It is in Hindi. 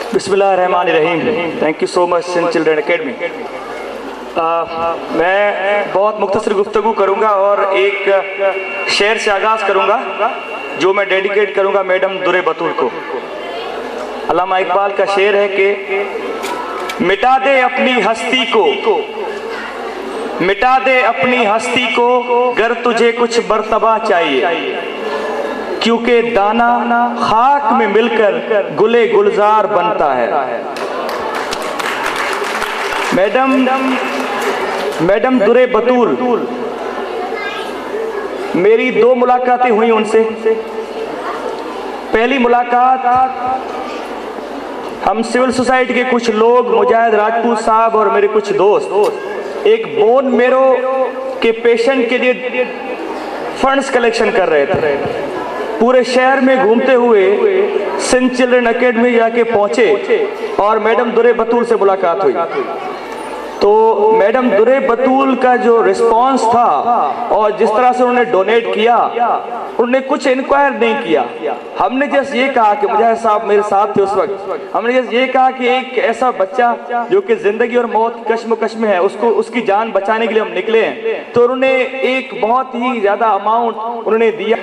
बिस्मिल्लाहिर्रहमानिर्रहीम। Thank you so much Sindh children academy. मैं बहुत मुख्तसर गुफ्तगू करूँगा और एक शेर से आगाज़ करूँगा जो मैं डेडिकेट करूँगा मैडम दुर्रे बतूल को। अल्लामा इकबाल का शेर है कि मिटा दे अपनी हस्ती को, मिटा दे अपनी हस्ती को, गर तुझे कुछ मर्तबा चाहिए, क्योंकि दाना खाक में मिलकर गुले गुलजार बनता है। मैडम दुर्रे बतूल, मेरी 2 मुलाकातें हुई उनसे। पहली मुलाकात हम सिविल सोसाइटी के कुछ लोग, मुजाहिद राजपूत साहब और मेरे कुछ दोस्त, एक बोन मेरो के पेशेंट के लिए फंड्स कलेक्शन कर रहे थे। पूरे शहर में घूमते हुए सिंध चिल्ड्रन अकेडमी जाके पहुंचे और मैडम दुर्रे बतूल से मुलाकात हुई। तो मैडम दुर्रे बतूल का जो रिस्पांस था और जिस तरह से उन्होंने डोनेट किया, उन्होंने कुछ इंक्वायर नहीं किया। हमने जस्ट ये कहा कि मुजाहिद साहब मेरे साथ थे उस वक्त, हमने जस्ट ये कहा कि एक ऐसा बच्चा जो कि जिंदगी और मौत की कश्मकश में है, उसको उसकी जान बचाने के लिए हम निकले हैं। तो उन्होंने एक बहुत ही ज्यादा अमाउंट उन्होंने दिया।